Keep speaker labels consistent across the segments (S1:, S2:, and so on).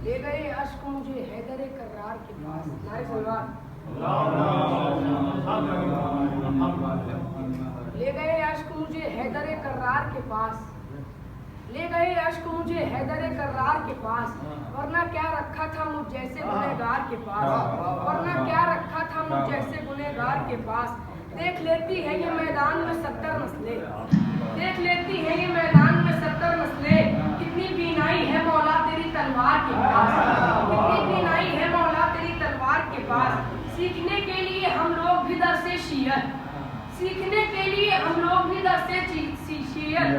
S1: لے گئے اشک مجھے حیدر کرار کے پاس. لے گئے اشک مجھے حیدر کرار کے پاس. لے گئے اشک مجھے حیدر کرار کے پاس. ورنہ کیا رکھا تھا مجھ جیسے گنہگار کے پاس. ورنہ کیا رکھا تھا مجھ جیسے گنہگار کے پاس. دیکھ لیتی ہے یہ میدان میں 70 نسلیں. دیکھ لیتی ہے یہ میدان میں 70 نسلیں. کتنی بینائی ہے مولا تیری تلوار کے پاس. کتنی بینائی ہے مولا تیری تلوار کے پاس. سیکھنے کے لیے ہم لوگ بھی در سے شیعت. سیکھنے کے لیے ہم لوگ بھی در سے شیعت.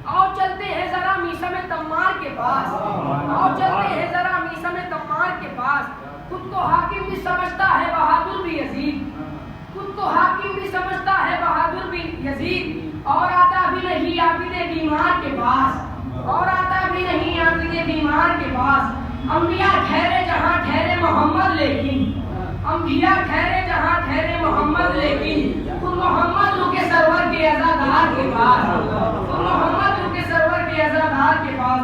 S1: آؤ چلتے ہیں ذرا میثم تمار کے پاس. آؤ چلتے ہیں ذرا میثم تمار کے پاس. خود کو حاکم بھی سمجھتا ہے بہادر بھی یزید. خود کو حاکم بھی سمجھتا ہے بہادر بھی یزید. اور آتا بھی نہیں عابد بیمار کے پاس. اور آتا بھی نہیں عابد بیمار کے پاس. انبیاء ٹھہرے جہاں ٹھہرے محمد لیکن. انبیاء ٹھہرے جہاں ٹھہرے محمد لیکن. خود محمد رک سرور کے عزادار کے پاس. خود محمد رک سرور کے عزادار کے پاس.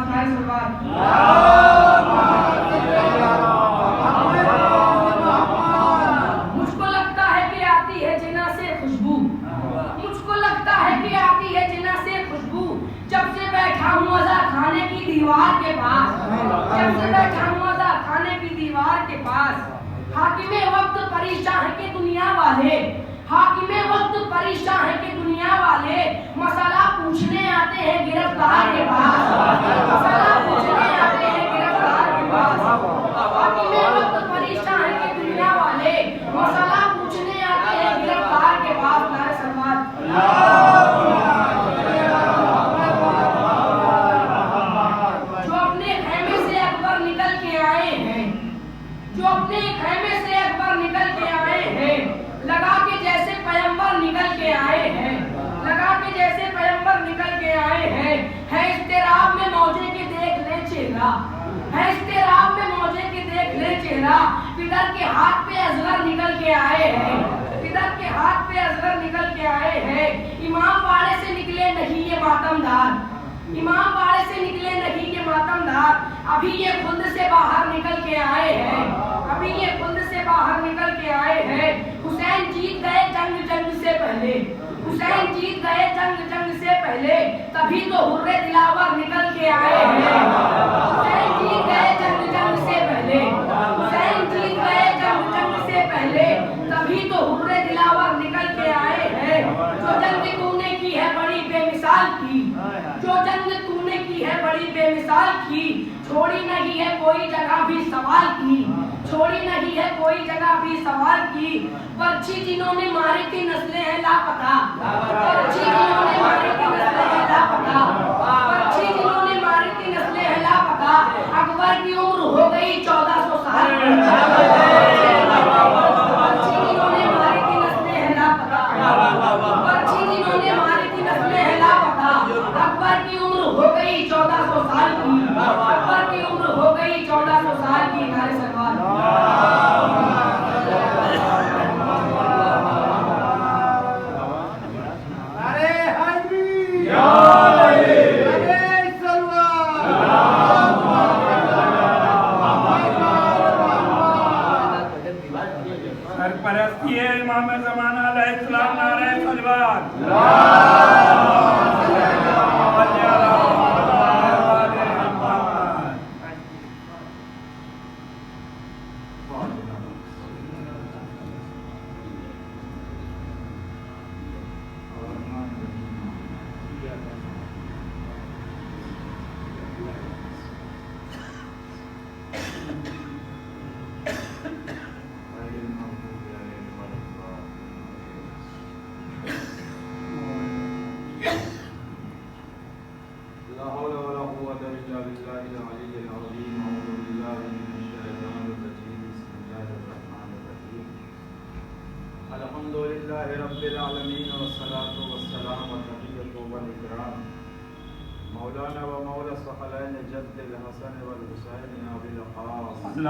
S1: مجھ کو لگتا ہے کہ آتی ہے جنا سے خوشبو. مجھ کو لگتا ہے کہ آتی ہے جنا سے خوشبو. جب سے بیٹھا ہوں عزا کھانے کی دیوار کے پاس. جب سے بیٹھا ہوں عزا کھانے کی دیوار کے پاس. حاکم وقت پریشان ہے کہ دنیا والے. حاکم وقت پریشان ہے کہ دنیا والے. مسئلہ پوچھنے آتے ہیں گرفتار کے پاس. مسئلہ پوچھنے آتے ہیں گرفتار کے پاس. حاکم وقت پریشان ہے کہ دنیا والے. مسئلہ پوچھنے آتے ہیں گرفتار کے پاس. نعرہ سلوات. جو اپنے خیمے سے اکبر نکل کے آئے ہیں. جو اپنے خیمے سے اکبر نکل کے آئے ہیں. لگا کے جیسے پیغمبر نکل کے آئے ہیں. لگا کے جیسے پیغمبر نکل کے آئے ہیں. ہے اضطراب میں موجے کے دیکھ لے چہرہ. ہے اضطراب میں موجے کے دیکھ لے چہرہ. پدر کے ہاتھ پہ اصغر نکل کے آئے ہیں. پدر کے ہاتھ پہ اصغر نکل کے آئے ہیں. امام باڑے سے نکلے نہیں یہ ماتمدار. امام باڑے سے نکلے نہیں یہ ماتمدار. ابھی یہ خلد سے باہر نکل کے آئے ہیں. ابھی یہ خلد سے باہر نکل کے آئے ہیں. حسین جیت گئے جنگ سے پہلے. حسین جیت گئے جنگ سے پہلے. تبھی تو حر دلاور نکل کے آئے ہیں. حسین جیت گئے جنگ سے پہلے. حسین جیت گئے جنگ سے پہلے. تبھی تو حر دلاور نکل کے آئے ہیں. جو جنگ تو نے کی ہے بڑی بے مثال کی. جو جنگ تو نے کی ہے بڑی بے مثال کی. چھوڑی نہیں ہے کوئی جگہ بھی سوال کی. چھوڑی نہیں ہے کوئی جگہ بھی سوال کی. پرچھی جنہوں نے ماری کی نسلیں ہیں لاپتہ. پرچھی جنہوں نے ماری کی نسلیں ہیں لاپتہ. پرچھی جنہوں نے ماری کی نسلیں ہیں لاپتہ. اکبر کی عمر ہو گئی 1400 سال. پرچھی جنہوں نے ماری کی نسلیں ہیں لاپتہ. پرچھی جنہوں نے ماری کی نسلیں ہیں لاپتہ. اکبر کی عمر ہو گئی 1400 سال کی. اکبر کی عمر ہو گئی 1400 سال کی. نعرہ سلوات.
S2: سرپرستی ہے امام زمانہ علیہ السلام. نعرہ سلوات.
S3: الحمد للہ رب العالمین والصلاة والسلام والتحیۃ والإکرام مولانا و مولا الثقلین جد الحسن والحسین ابی القاسم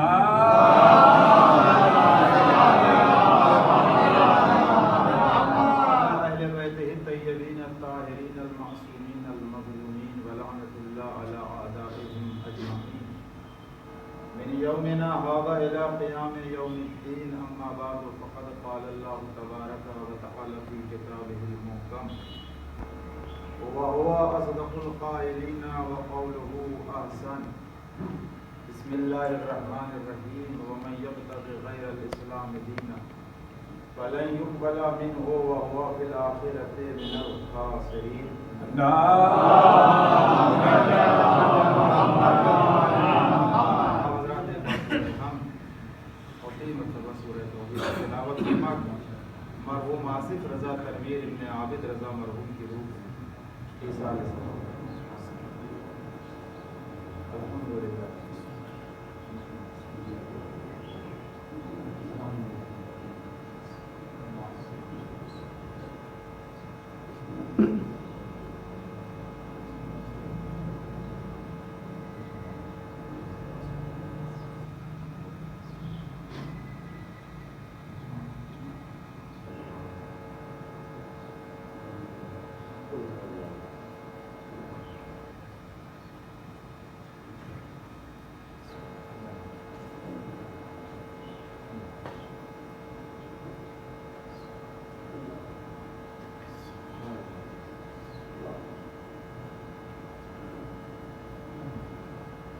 S3: اہل بیتہ الطیبین الطاہرین المعصومین المظلومین ولعنۃ اللہ علی اعدائهم اجمعین من یومنا هذا الى قیام یوم الدین اما بعد فقد قال اللہ تبارک وتعالی فی کتابہ المحکم وهو اصدق القائلین وقوله احسن بسم اللہ الرحمن الرحیم ومن یبتغ غیر الاسلام دینا فلن يقبل منه وهو في الآخرة من الخاسرين مرحوم آصف رضا تنویر ابن عابد رضا مرحوم کی روح ایصال الحمدللہ.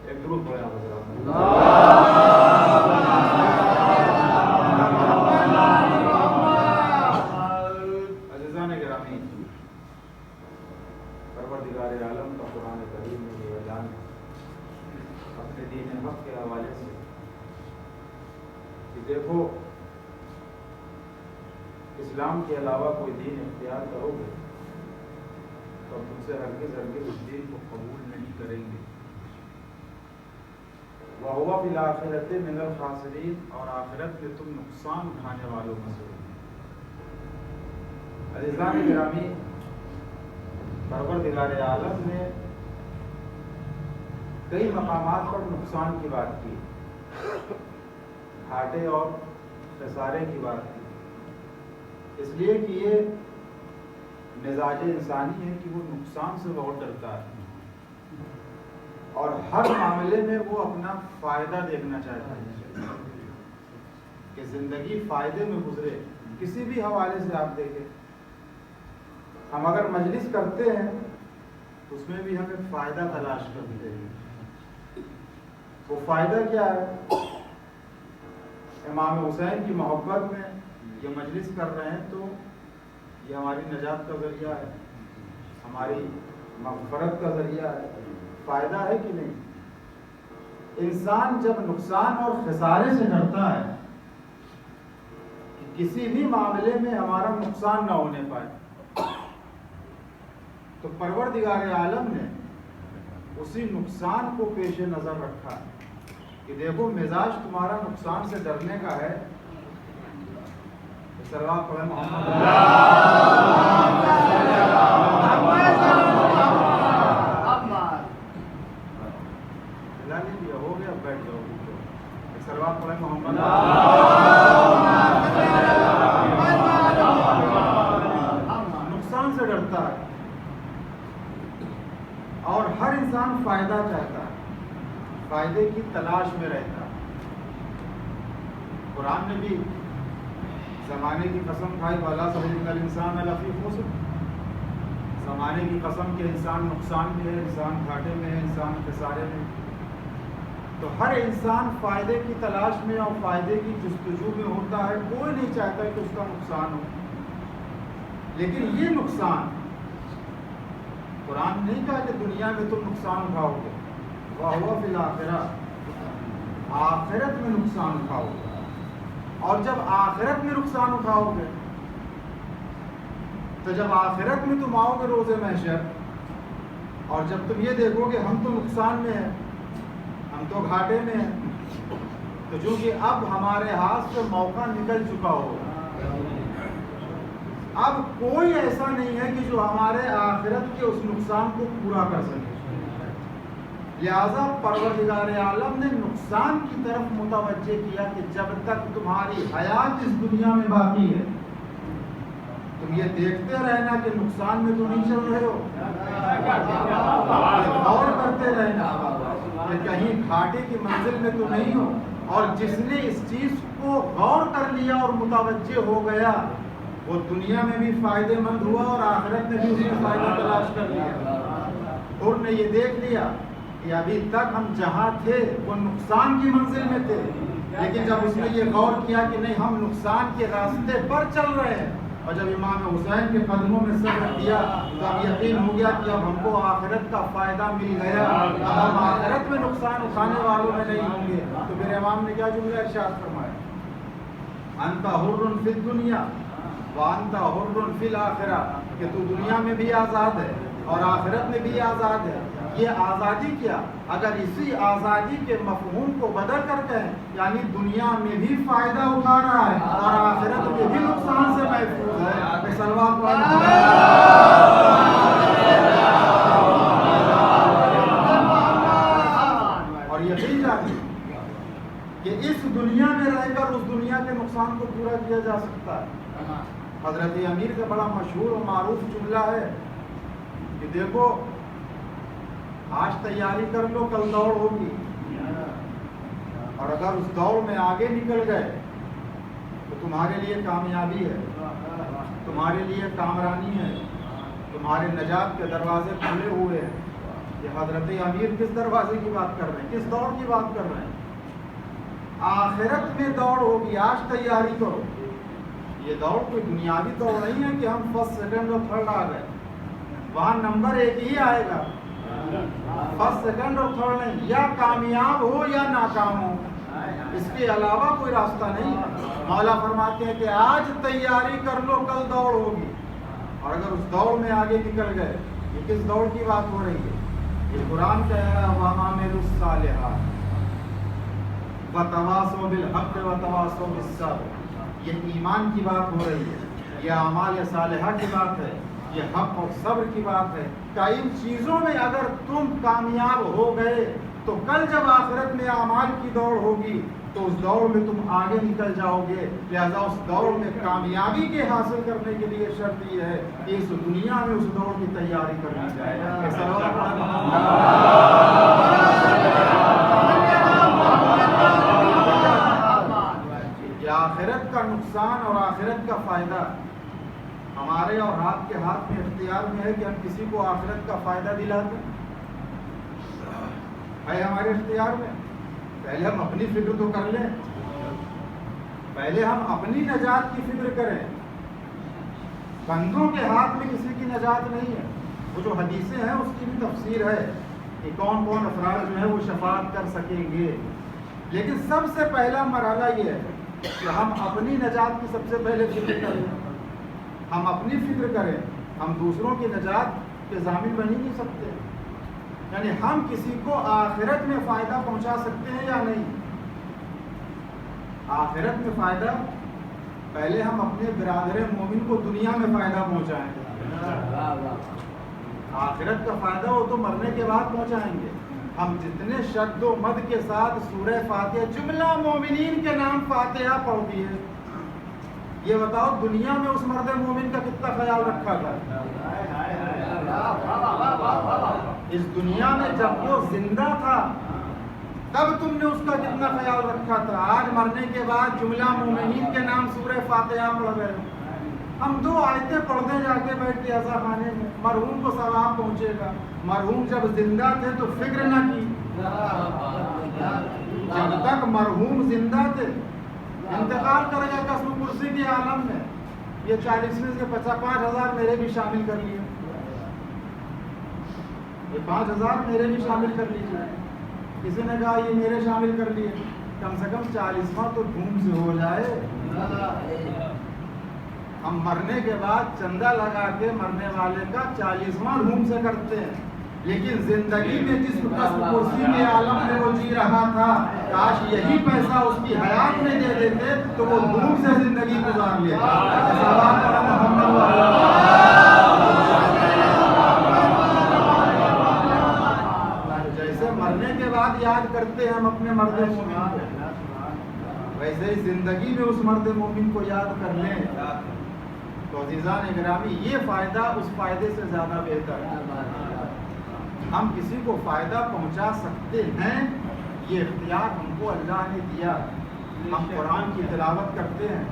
S3: ایک درود پڑھیں آپ حضرات. عزیزان گرامی، پروردگار عالم کا قرآن کریم میں یہ اعلان اپنے دین حق کے حوالے سے کہ دیکھو اسلام کے علاوہ کوئی دین اختیار کرو گے تو تم سے ہرگز اس دین کو قبول نہیں کریں گے. وَهُوَ فِي الْآخِرَةِ مِنَ الْخَاسِرِينَ اور آخرت میں تم نقصان اٹھانے والوں میں سے. عزیزان گرامی، پروردگار عالم نے کئی مقامات پر نقصان کی بات کی، گھاٹے اور خسارے کی بات کی، اس لیے کہ یہ مزاج انسانی ہے کہ وہ نقصان سے بہت ڈرتا ہے اور ہر معاملے میں وہ اپنا فائدہ دیکھنا چاہتا ہے کہ زندگی فائدے میں گزرے. کسی بھی حوالے سے آپ دیکھیں، ہم اگر مجلس کرتے ہیں تو اس میں بھی ہم ایک فائدہ تلاش کرتے ہیں. وہ فائدہ کیا ہے؟ امام حسین کی محبت میں یہ مجلس کر رہے ہیں تو یہ ہماری نجات کا ذریعہ ہے، ہماری مغفرت کا ذریعہ ہے. فائدہ ہے کہ نہیں؟ انسان جب نقصان اور خسارے سے ڈرتا ہے کہ کسی بھی معاملے میں ہمارا نقصان نہ ہونے پائے، تو پروردگار عالم نے اسی نقصان کو پیش نظر رکھا کہ دیکھو مزاج تمہارا نقصان سے ڈرنے کا ہے. صلوات پڑھیں محمد ہو گیا. بیٹھ جاؤ. صلوات پڑھیں محمد. نقصان سے ڈرتا ہے اور ہر انسان فائدہ چاہتا ہے، فائدے کی تلاش میں رہتا ہے. قرآن نے بھی زمانے کی قسم کھائی وَلَا تَحْزَنْ الْإِنسَانَ لَفِي خُسْرٍ. زمانے کی قسم کہ انسان نقصان میں ہے، انسان گھاٹے میں ہے، انسان خسارے میں. تو ہر انسان فائدے کی تلاش میں اور فائدے کی جستجو میں ہوتا ہے. کوئی نہیں چاہتا کہ اس کا نقصان ہو. لیکن یہ نقصان قرآن نہیں کہا کہ دنیا میں تم نقصان اٹھاؤ گے. وَهُوَ فِي الْآخِرَةِ، آخرت میں نقصان اٹھاؤ گے. اور جب آخرت میں نقصان اٹھاؤ گے تو جب آخرت میں تم آؤ گے روز محشر اور جب تم یہ دیکھو گے ہم تو نقصان میں ہیں، ہم تو گھاٹے میں ہیں، تو چونکہ اب ہمارے ہاتھ سے موقع نکل چکا ہوگا اب کوئی ایسا نہیں ہے کہ جو ہمارے آخرت کے اس نقصان کو پورا کر سکے، لہذا پروردگار عالم نے نقصان کی طرف متوجہ کیا کہ جب تک تمہاری حیات اس دنیا میں باقی ہے تم یہ دیکھتے رہنا کہ نقصان میں تو نہیں چل رہے ہو، غور کرتے رہنا کہ کہیں گھاٹے کی منزل میں تو نہیں ہو، اور جس نے اس چیز کو غور کر لیا اور متوجہ ہو گیا وہ دنیا میں بھی فائدے مند ہوا اور آخرت میں بھی اس میں فائدہ تلاش کر لیا، اور نے یہ دیکھ لیا کہ ابھی تک ہم جہاں تھے وہ نقصان کی منزل میں تھے، لیکن جب اس نے یہ غور کیا کہ نہیں ہم نقصان کے راستے پر چل رہے ہیں، اور جب امام حسین کے قدموں میں سر رکھ دیا تو اب یقین ہو گیا کہ اب ہم کو آخرت کا فائدہ مل گیا، اب ہم آخرت میں نقصان اٹھانے والوں میں نہیں ہوں گے۔ تو پھر امام نے کیا جملہ ارشاد فرمایا، انت حر فی الدنیا وانت حر فی الاخرہ، کہ تو دنیا میں بھی آزاد ہے اور آخرت میں بھی آزاد ہے۔ یہ آزادی کیا، اگر اسی آزادی کے مفہوم کو بدل کر کہیں یعنی دنیا میں بھی فائدہ اٹھا رہا ہے اور آخرت میں بھی نقصان سے محفوظ ہے۔ صلوات اور یقین جانیے کہ اس دنیا میں رہ کر اس دنیا کے نقصان کو پورا کیا جا سکتا ہے۔ حضرت امیر کا بڑا مشہور و معروف جملہ ہے کہ دیکھو آج تیاری کر لو کل دوڑ ہوگی، اور اگر اس دوڑ میں آگے نکل گئے تو تمہارے لیے کامیابی ہے، تمہارے لیے کامرانی ہے، تمہارے نجات کے دروازے کھلے ہوئے ہیں۔ یہ حضرت امیر کس دروازے کی بات کر رہے ہیں، کس دوڑ کی بات کر رہے ہیں؟ آخرت میں دوڑ ہوگی، آج تیاری کرو۔ یہ دوڑ کوئی دنیاوی دوڑ نہیں ہے کہ ہم فرسٹ سیکنڈ اور تھرڈ آ گئے، وہاں نمبر ایک ہی آئے گا، فرسٹ سیکنڈ اور تھرڈ نہیں، یا کامیاب ہو یا ناکام ہو، اس کے علاوہ کوئی راستہ نہیں۔ مولا فرماتے ہیں کہ آج تیاری کر لو کل دوڑ ہوگی، اور اگر اس دوڑ میں آگے نکل گئے، یہ کس دوڑ کی بات ہو رہی ہے؟ یہ قرآن کہہ رہا ہے وَعَامِلُوا الصَّالِحَاتِ وَتَوَاصَوْا بِالْحَقِّ وَتَوَاصَوْا بِالصَّبْرِ، یہ ایمان کی بات ہو رہی ہے، یہ اعمال صالحہ کی بات ہے، یہ حق اور صبر کی بات ہے کہ ان چیزوں میں اگر تم کامیاب ہو گئے تو کل جب آخرت میں اعمال کی دوڑ ہوگی تو اس دوڑ میں تم آگے نکل جاؤ گے۔ لہذا اس دوڑ میں کامیابی کے حاصل کرنے کے لیے شرط یہ ہے کہ اس دنیا میں اس دوڑ کی تیاری کرنی چاہیے۔ یہ آخرت کا نقصان اور آخرت کا فائدہ ہمارے اور آپ کے ہاتھ میں اختیار میں ہے کہ ہم کسی کو آخرت کا فائدہ دلاتے ہے ہمارے اختیار میں۔ پہلے ہم اپنی فکر تو کر لیں، پہلے ہم اپنی نجات کی فکر کریں۔ بندوں کے ہاتھ میں کسی کی نجات نہیں ہے۔ وہ جو حدیثیں ہیں اس کی بھی تفسیر ہے کہ کون کون افراد جو ہے وہ شفاعت کر سکیں گے، لیکن سب سے پہلا مرحلہ یہ ہے کہ ہم اپنی نجات کی سب سے پہلے فکر کریں، ہم اپنی فکر کریں۔ ہم دوسروں کی نجات کے ضامن بن ہی نہیں سکتے، یعنی ہم کسی کو آخرت میں فائدہ پہنچا سکتے ہیں یا نہیں؟ آخرت میں فائدہ پہلے ہم اپنے برادر مومن کو دنیا میں فائدہ پہنچائیں گے، آخرت کا فائدہ وہ تو مرنے کے بعد پہنچائیں گے۔ ہم جتنے شد و مد کے ساتھ سورہ فاتحہ جملہ مومنین کے نام فاتحہ پڑھتی ہے، یہ بتاؤ دنیا میں اس مرد مومن کا کتنا خیال رکھا تھا؟ اس دنیا میں جب وہ زندہ تھا تب تم نے اس کا کتنا خیال رکھا تھا؟ آج مرنے کے بعد جملہ مومنین کے نام سورہ فاتحہ پڑھ رہے ہیں۔ ہم 2 آیتیں پڑھتے جا کے بیٹھ کے عزا خانے میں، مرحوم کو ثواب پہنچے گا۔ مرحوم جب زندہ تھے تو فکر نہ کی، جب تک مرحوم زندہ تھے انتقال کرے گا قسم کرسی کے عالم میں، یہ 40 میں سے 5,000 میرے بھی شامل کر لیے، یہ 5,000 میرے بھی شامل کر لیجیے۔ کسی نے کہا یہ میرے شامل کر لیے، کم سے کم 40واں تو دھوم سے ہو جائے۔ ہم مرنے کے بعد چندہ لگا کے مرنے والے کا 40واں دھوم سے کرتے ہیں، لیکن زندگی میں جس قسم کرسی کے عالم میں وہ جی رہا تھا، کاش یہی پیسہ اس کی حیات میں دے دیتے تو وہ دور سے زندگی گزار لیتا۔ جیسے مرنے کے بعد یاد کرتے ہیں ہم اپنے مرد مومن کو، ویسے ہی زندگی میں اس مرد مومن کو یاد کر لیں تو عزیزان گرامی یہ فائدہ اس فائدے سے زیادہ بہتر ہے۔ ہم کسی کو فائدہ پہنچا سکتے ہیں، یہ اختیار ہم کو اللہ نے دیا۔ ہم قرآن کی تلاوت کرتے ہیں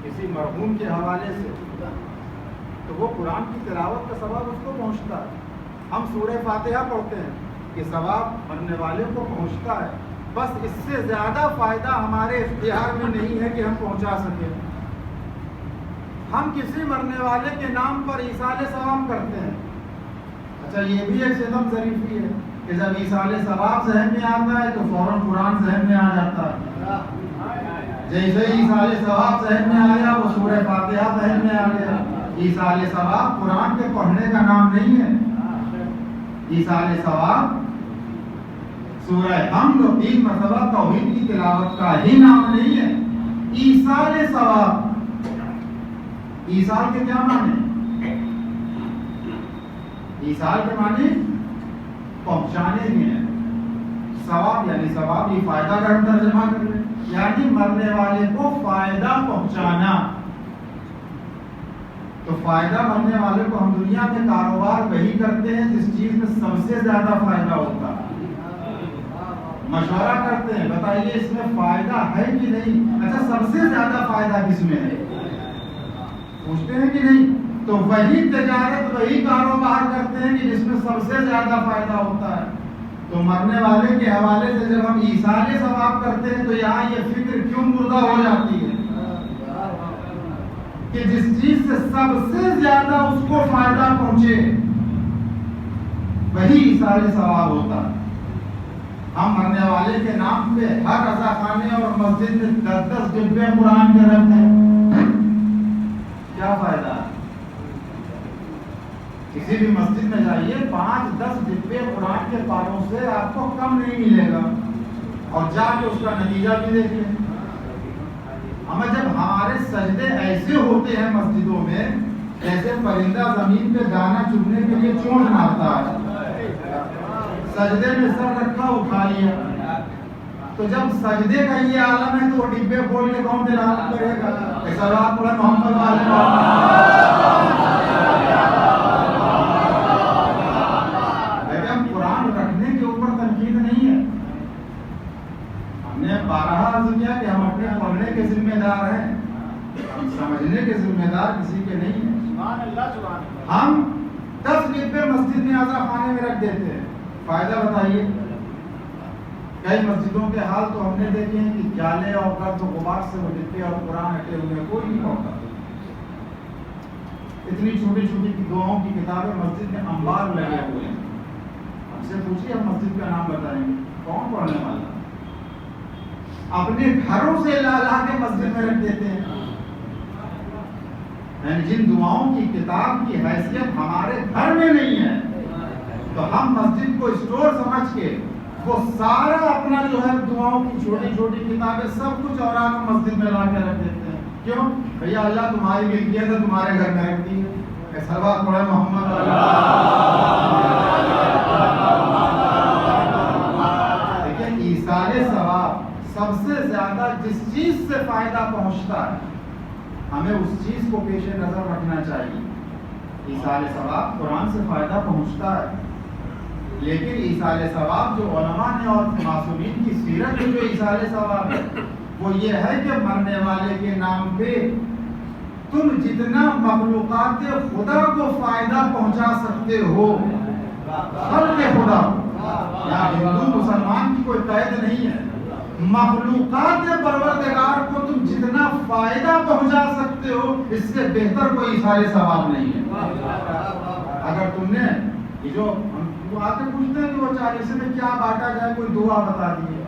S3: کسی مرحوم کے حوالے سے تو وہ قرآن کی تلاوت کا ثواب اس کو پہنچتا ہے۔ ہم سورہ فاتحہ پڑھتے ہیں کہ ثواب مرنے والے کو پہنچتا ہے۔ بس اس سے زیادہ فائدہ ہمارے اختیار میں نہیں ہے کہ ہم پہنچا سکیں۔ ہم کسی مرنے والے کے نام پر ایصال ثواب کرتے ہیں۔ اچھا یہ بھی ایک ستم ظریفی ہے کہ جب ایصال ثواب ذہن میں آتا ہے تو فوراً قرآن ذہن میں آ جاتا ہے۔ جیسے ایصال ثواب ذہن میں آیا وہ سورہ فاتحہ ذہن میں آ گیا۔ ایصال ثواب قرآن کے پڑھنے کا نام نہیں ہے۔ ایصال ثواب سورہ حمد و 3 مرتبہ توحید کی تلاوت کا ہی نام نہیں ہے۔ ایصال ثواب، ایصال کے کیا معنی؟ ایصال کے معنی پہنچانے میں ہے۔ ثواب یعنی ثواب، یہ فائدہ کا ترجمہ کر لیں، یعنی مرنے والے کو فائدہ پہنچانا۔ تو فائدہ مرنے والے کو ہم دنیا میں کاروبار وہی کرتے ہیں جس چیز میں سب سے زیادہ فائدہ ہوتا ہے۔ مشورہ کرتے ہیں بتائیے اس میں فائدہ ہے کہ نہیں، اچھا سب سے زیادہ فائدہ کس میں ہے، پوچھتے ہیں کہ نہیں؟ تو وہی تجارت وہی کاروبار کرتے ہیں کہ جس میں سب سے زیادہ فائدہ ہوتا ہے۔ تو مرنے والے کے حوالے سے جب ہم ایصال ثواب کرتے ہیں تو یہاں یہ فکر کیوں مردہ ہو جاتی ہے کہ جس چیز سے سب سے زیادہ اس کو فائدہ پہنچے وہی ایصال ثواب ہوتا ہے۔ ہم مرنے والے کے نام پہ ہر رضا خانے اور مسجد میں 10 ڈبے قرآن کے رکھتے ہیں، کیا فائدہ ہے؟ کسی بھی مسجد میں جائیے 5-10 ڈبے قرآن کے پاروں سے آپ کو کم نہیں ملے گا، اور جا کے اس کا نتیجہ بھی دیکھیں۔ ہمیں جب ہمارے سجدے ایسے ہوتے ہیں مسجدوں میں جیسے پرندہ زمین پہ دانا چگنے کے لیے چونچ مارتا ہے، سجدے میں سر رکھا اٹھا لیا، تو جب سجدے کا یہ عالم ہے تو وہ ڈبے کھول کے کون تلاوت کرے گا؟ صلوات پڑھیں محمد لیکن قرآن رکھنے کے اوپر تنقید نہیں ہے۔ ہم نے بارہا عرض کیا کہ ہم اپنے پڑھنے کے ذمہ دار ہیں، ہم سمجھنے کے ذمہ دار کسی کے نہیں ہیں۔ ہم 10 ڈبے مسجد میں عزا خانے میں رکھ دیتے ہیں، فائدہ بتائیے؟ کئی مسجدوں کے حال تو ہم نے دیکھے ہیں کہ جالے اور گرد و غبار سے وہ ڈبے اور قرآن ہٹے ہوئے، کوئی نہیں پڑھتا۔ اتنی چھوٹی چھوٹی دعاؤں کی کتابیں مسجد میں انبار لگے ہوئے ہیں، ہم سے پوچھیے ہم مسجد کا نام بتائیں گے، کون پڑھنے والا؟ اپنے گھروں سے لا لا کے مسجد میں رکھ دیتے ہیں۔ یعنی جن دعاؤں کی کتاب کی حیثیت ہمارے گھر میں نہیں ہے تو ہم مسجد کو اسٹور سمجھ کے وہ سارا اپنا جو ہے دعاؤں کی چھوٹی چھوٹی کتابیں سب کچھ اور آپ مسجد میں لا کے رکھ دیتے ہیں۔ کیوں؟ بھیا اللہ تمہاری ملکیت ہے، تمہارے گھر میں رکھتی ہے۔ صلوات پڑھیں محمد لیکن ایصال ثواب سب سے زیادہ جس چیز سے فائدہ پہنچتا ہے ہمیں اس چیز کو پیش نظر رکھنا چاہیے۔ ایصال ثواب قرآن سے فائدہ پہنچتا ہے، لیکن ایصال ثواب جو علماء نے اور معصومین کی سیرت میں جو ایصال ثواب ہے وہ یہ ہے کہ مرنے والے کے نام پہ تم جتنا مخلوقات خدا کو فائدہ پہنچا سکتے ہو، خلق خدا، یا ہندو مسلمان کی کوئی قید نہیں ہے، مخلوقات پروردگار کو تم جتنا فائدہ پہنچا سکتے ہو اس سے بہتر کوئی ایصال ثواب نہیں ہے۔ اگر تم نے یہ جو ہم آتے پوچھتے ہیں کہ وہ 40 میں کیا بانٹا جائے، کوئی دعا بتا دیے،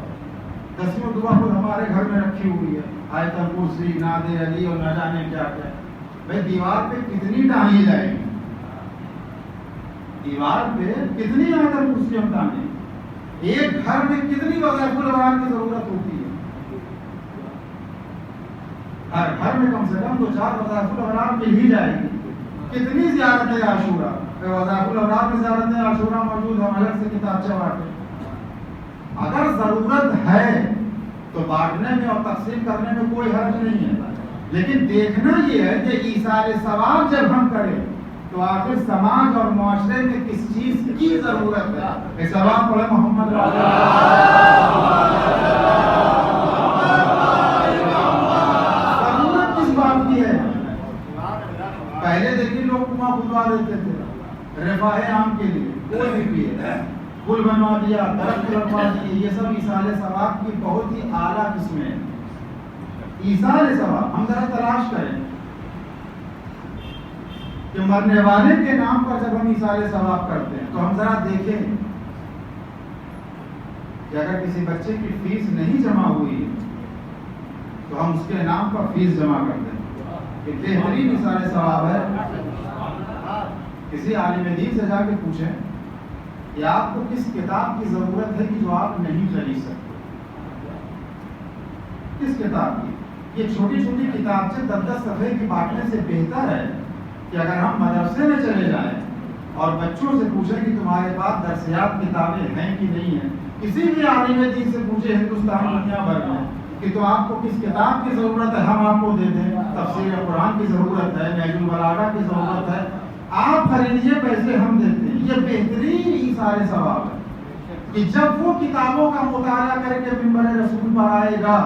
S3: 10ویں دعا خود ہمارے گھر میں رکھی ہوئی ہے، آیت الکرسی، ناد علی اور نہ جانے کیا کیا، بھائی دیوار پہ کتنی ٹانگی جائے گی؟ دیوار پہ کتنی آیتیں کرسی ہم ٹانگیں؟ ایک گھر میں کتنی وظائف الافراد کی ضرورت ہوتی ہے؟ ہر گھر میں کم سے کم 2-4 وظائف الافراد مل ہی جائے گی. کتنی زیارتیں عاشورہ، وظائف الافراد میں زیارتیں عاشورہ موجود ہے، الگ سے کتابچہ بانٹے. اگر ضرورت ہے تو بانٹنے میں اور تقسیم کرنے میں کوئی حرج نہیں ہے، لیکن دیکھنا یہ ہے کہ ایثار ثواب جب ہم کریں تو آخر سماج اور معاشرے میں کس چیز کی ضرورت ہے. ثواب پڑھے محمد ضرورت کس بات کی ہے؟ پہلے دیکھیے لوگ کنواں کھدوا دیتے تھے رفاہ عام کے لیے، کوئی بھی پیے، پل بنوا دیا، درخت لگوا دیے، یہ سب ایثار ثواب کی بہت ہی اعلیٰ قسمیں ہیں. ایثار ثواب ہم ذرا تلاش کریں کہ مرنے والے کے نام پر جب ہم ایثار ثواب کرتے ہیں تو ہم ذرا دیکھیں کہ اگر کسی بچے کی فیس نہیں جمع ہوئی تو ہم اس کے نام پر فیس جمع کرتے ہیں. یہ بہترین ایثار ثواب ہے. کسی عالم دین سے جا کے پوچھیں کہ آپ کو کس کتاب کی ضرورت ہے کہ جو آپ نہیں خرید سکتے؟ کس کتاب کی؟ یہ چھوٹی چھوٹی کتاب سے 10-10 صفحے کی بانٹنے سے بہتر ہے کہ اگر ہم مدرسے میں چلے جائیں اور بچوں سے پوچھیں کہ تمہارے پاس درسیات کتابیں ہیں کہ نہیں ہیں. کسی بھی عالم دین سے پوچھیں ہندوستان دنیا بھر میں کہ تو آپ کو کس کتاب کی ضرورت ہے، ہم آپ کو دے دیں. تفسیر قرآن کی ضرورت ہے، نہج البلاغہ کی ضرورت ہے، آپ خریدیے، پیسے ہم دیتے ہیں. یہ بہترین ایثار ثواب ہے کہ جب وہ کتابوں کا مطالعہ کر کے منبر رسول پر آئے گا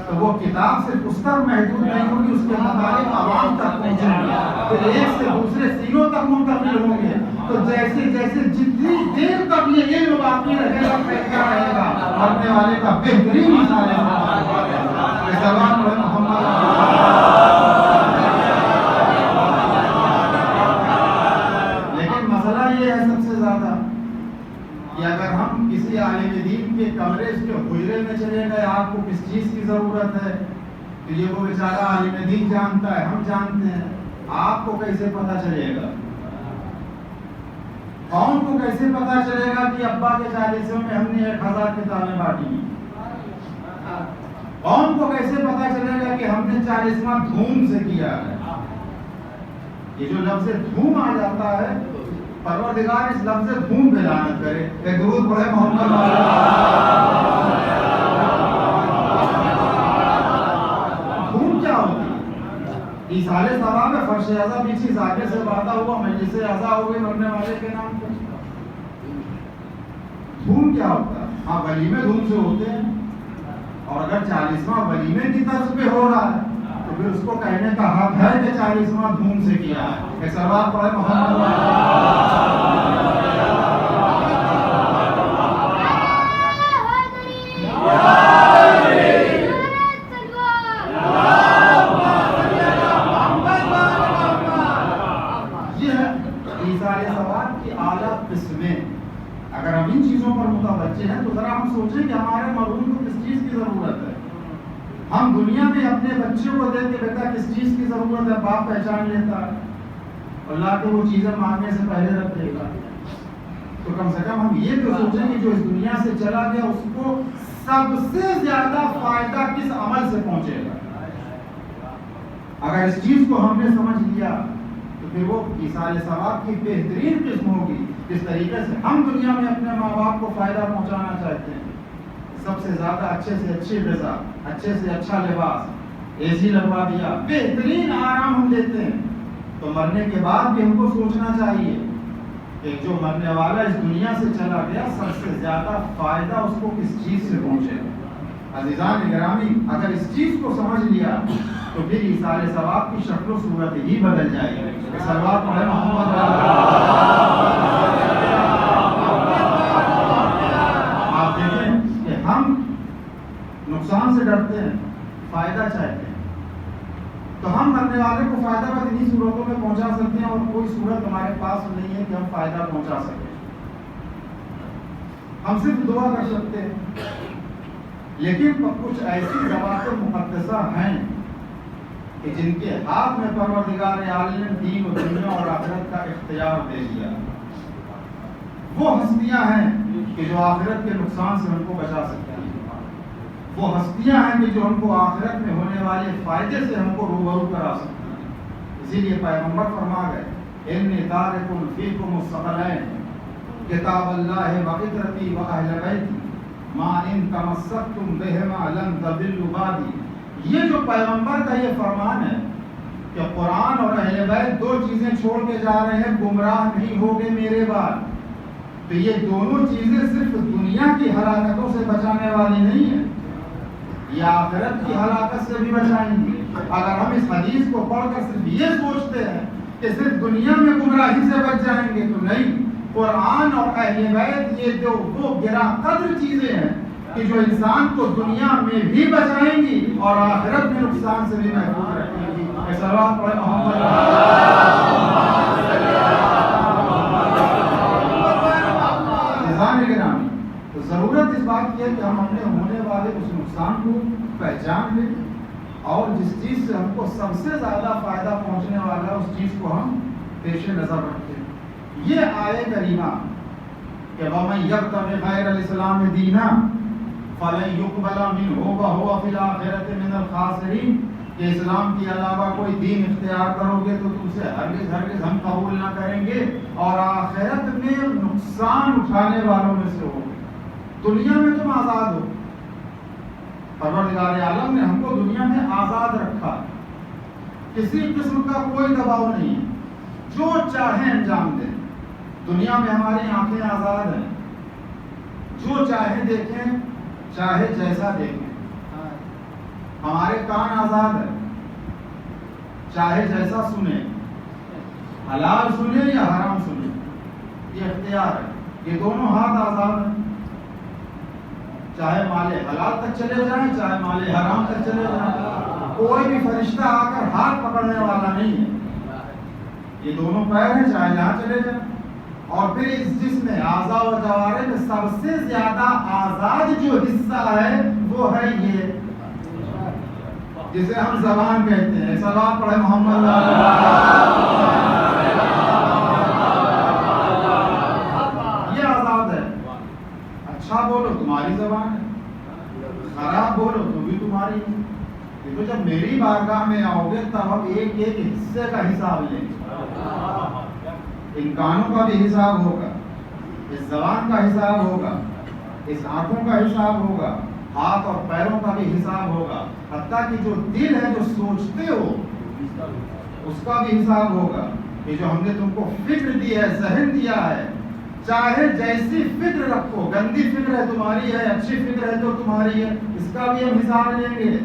S3: تو وہ کتاب صرف اس تک محدود نہیں ہوگی، اس کے مطالب عوام تک پہنچیں گے، پھر ایک سے دوسرے سینوں تک منتقل ہوں گے. تو جیسے جیسے جتنی دیر تک یہ علم باقی رہے گا پھیلتا رہے گا. مرنے والے کا بہترین ایثار ثواب ہے. سلام علیہ محمد. لیکن مسئلہ یہ ہے سب سے زیادہ کہ اگر ہم کسی عالم دین کے کمرے اس کے حجرے میں چلے گئے، آپ کو کس چیز کی ضرورت ہے، تو یہ وہ بیچارہ عالم دین جانتا ہے، ہم جانتے ہیں. آپ کو کیسے پتہ چلے گا؟ قوم کو کیسے پتہ چلے گا کہ ابا کے 40 میں ہم نے 1000 کتابیں بانٹی؟ قوم کو کیسے پتہ چلے گا کہ ہم نے 40واں دھوم سے کیا ہے؟ یہ جو لفظ دھوم آ جاتا ہے، پروردگار اس لفظ دھوم پہ لعنت کرے. ایک درود پڑھے محمد. دھوم کیا ہوتی ہے؟ ایثار ثواب ہے. فرش اعضا بیچی زاکے سے وعدہ ہوا، مجلس اعضا ہو گئی مرنے والے کے نام پہ. دھوم کیا ہوتا ہے؟ ہاں ولیمے دھوم سے ہوتے ہیں، اور اگر 40واں ولیمے کی طرز پہ ہو رہا ہے تو پھر اس کو کہنے کا حق ہے کہ 40واں دھوم سے کیا ہے. ایک سلوات پڑھے محمد. اگر ہم ان چیزوں پر متوجہ ہیں تو ذرا ہم سوچیں کہ ہمارے مرحوم کو کس چیز کی ضرورت ہے. ہم دنیا میں اپنے بچوں کو دیکھ کے بیٹا کس چیز کی ضرورت ہے باپ پہچان لیتا ہے، اللہ کو وہ چیزیں مانگنے سے پہلے رکھ دے گا. تو کم سے کم ہم یہ تو سوچیں کہ جو اس دنیا سے چلا گیا اس کو سب سے زیادہ فائدہ کس عمل سے پہنچے گا. اگر اس چیز کو ہم نے سمجھ لیا تو پھر وہ ایثار ثواب کی بہترین قسم ہوگی. جس طریقے سے ہم دنیا میں اپنے ماں باپ کو فائدہ پہنچانا چاہتے ہیں، سب سے زیادہ اچھے سے اچھی غذا، اچھے سے اچھا لباس، اے سی لگوا دیا، بہترین آرام ہم دیتے ہیں، تو مرنے کے بعد بھی ہم کو سوچنا چاہیے کہ جو مرنے والا اس دنیا سے چلا گیا سب سے زیادہ فائدہ اس کو کس چیز سے پہنچے گا. عزیزان گرامی، اگر اس چیز کو سمجھ لیا تو پھر ایثار ثواب کی شکل و صورت ہی بدل جائے گی. صلوات پڑھے محمد. آپ دیکھیں کہ ہم نقصان سے ڈرتے ہیں، فائدہ چاہتے ہیں، تو ہم مرنے والے کو فائدہ بس انہی صورتوں میں پہنچا سکتے ہیں، اور کوئی صورت ہمارے پاس نہیں ہے کہ ہم فائدہ پہنچا سکیں. ہم صرف دعا کر سکتے ہیں، لیکن کچھ ایسی ذوات مقدسہ ہیں کہ جن کے ہاتھ میں پروردگار عالم دین و دنیا اور آخرت کا اختیار دے دیا. وہ ہستیاں ہیں کہ جو آخرت کے نقصان سے ہم کو بچا سکتی ہیں، وہ ہستیاں ہیں کہ جو ہم کو آخرت میں ہونے والے فائدے سے ہم کو روبرو کرا سکتی ہیں۔ اسی لیے پیغمبر فرما گئے انی تارک فیکم الثقلین کتاب اللہ وفطرتی واہل بیتی ما ان تمسکتم بہما لن تضلوا بعدی۔ یہ جو پیغمبر کا یہ فرمان ہے کہ قرآن اور اہل بیت دو چیزیں چھوڑ کے جا رہے ہیں، گمراہ نہیں ہوگے میرے بعد، تو یہ دونوں چیزیں صرف دنیا کی ہلاکتوں سے بچانے والی نہیں ہیں، یہ آخرت کی ہلاکت سے بھی بچائیں گی۔ اگر ہم اس حدیث کو پڑھ کر صرف یہ سوچتے ہیں کہ صرف دنیا میں گمراہی سے بچ جائیں گے، تو نہیں، قرآن اور اہل بیت یہ جو وہ گراں قدر چیزیں ہیں کہ جو انسان کو دنیا میں بھی بچائیں گی اور آخرت میں نقصان سے بھی محفوظ رکھیں گی۔ صلوات پڑھیں محمد گرامی۔ تو ضرورت اس بات کی ہے کہ ہم اپنے ہونے والے اس نقصان کو پہچان لیں اور جس چیز سے ہم کو سب سے زیادہ فائدہ پہنچنے والا ہے اس چیز کو ہم پیش نظر رکھتے ہیں۔ یہ آیے کریمہ کہ وَمَن يَبْتَغِ غَيْرَ الْإِسْلَامِ دِينًا فَلَن يُقْبَلَ مِنْهُ وَهُوَ فِي الْآخِرَةِ مِنَ الْخَاسِرِينَ کہ اسلام کے علاوہ کوئی دین اختیار کرو گے تو تم سے ہرگز ہم قبول نہ کریں گے اور آخرت میں نقصان اٹھانے والوں میں سے ہو۔ دنیا میں تم آزاد ہو، پروردگار عالم نے ہم کو دنیا میں آزاد رکھا، کسی قسم کا کوئی دباؤ نہیں ہے، جو چاہیں انجام دیں۔ دنیا میں ہماری آنکھیں آزاد ہیں، جو چاہے دیکھیں، چاہے جیسا دیکھیں۔ ہمارے کان آزاد ہیں، چاہے جیسا سنیں، حلال سنیں یا حرام سنیں، یہ اختیار ہے۔ یہ دونوں ہاتھ آزاد ہیں، چاہے مالے حلال تک چلے جائیں، چاہے مالے حرام تک چلے جائیں، کوئی بھی فرشتہ آ کر ہاتھ پکڑنے والا نہیں ہے۔ یہ دونوں پیر ہیں، چاہے جہاں چلے جائیں۔ اور پھر اس جسم میں اعضاء و جوارح میں سب سے زیادہ آزاد جو حصہ ہے وہ ہے یہ جسے ہم زبان کہتے ہیں۔ صلوات پڑھیں محمد۔ یہ آزاد ہے، اچھا بولو تمہاری زبان ہے، خراب بولو تو بھی تمہاری ہے۔ تو جب میری بارگاہ میں آؤ گے تب ہم ایک ایک حصے کا حساب لیں گے، ان کانوں کا بھی حساب ہوگا، اس زبان کا حساب ہوگا، اس آنکھوں کا حساب ہوگا، ہاتھ اور پیروں کا بھی حساب ہوگا، حتیٰ کہ جو دل ہے جو سوچتے ہو اس کا بھی حساب ہوگا۔ کہ جو ہم نے تم کو فکر دی ہے، ذہن دیا ہے، چاہے جیسی فکر رکھو، گندی فکر ہے تمہاری ہے، اچھی فکر ہے تو تمہاری ہے، اس کا بھی ہم حساب لیں گے۔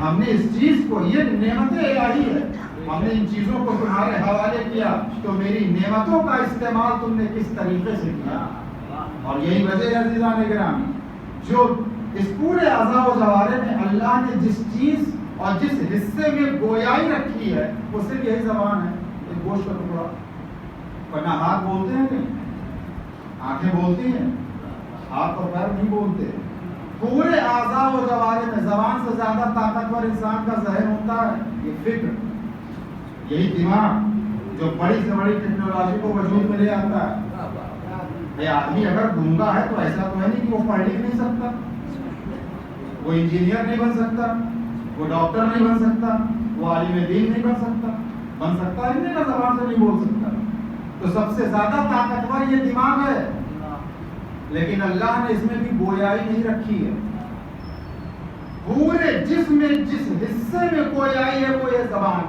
S3: ہم نے اس چیز کو، یہ نعمت الہی ہے، ہم نے ان چیزوں کو تمہارے حوالے کیا تو میری نعمتوں کا استعمال تم نے کس طریقے سے کیا۔ اور یہی وجہ ہے عزیزان گرامی، جو اس پورے اعضاء و جوارح میں اللہ نے جس چیز اور جس حصے میں گویائی رکھی ہے وہ صرف یہی زبان ہے، ایک گوشت کا ٹکڑا۔ ورنہ ہاتھ بولتے ہیں نہیں، آنکھیں بولتی ہیں، ہاتھ اور پیر نہیں بولتے۔ پورے اعضاء و جوارح میں زبان سے زیادہ طاقتور انسان کا ذہن ہوتا ہے یہ فکر، یہی دماغ جو بڑی سے بڑی ٹیکنالوجی کو وجود میں لے آتا ہے۔ آدمی اگر گونگا ہے تو ایسا تو ہے نہیں کہ وہ پڑھ لکھ نہیں سکتا، وہ انجینئر نہیں بن سکتا، وہ ڈاکٹر نہیں بن سکتا، وہ عالم دین نہیں بن سکتا ہے نہیں، زبان سے نہیں بول سکتا۔ تو سب سے زیادہ طاقتور یہ دماغ ہے، لیکن اللہ نے اس میں بھی گویائی نہیں رکھی ہے۔ پورے جسم میں جس حصے میں گویائی ہے وہ یہ زبان،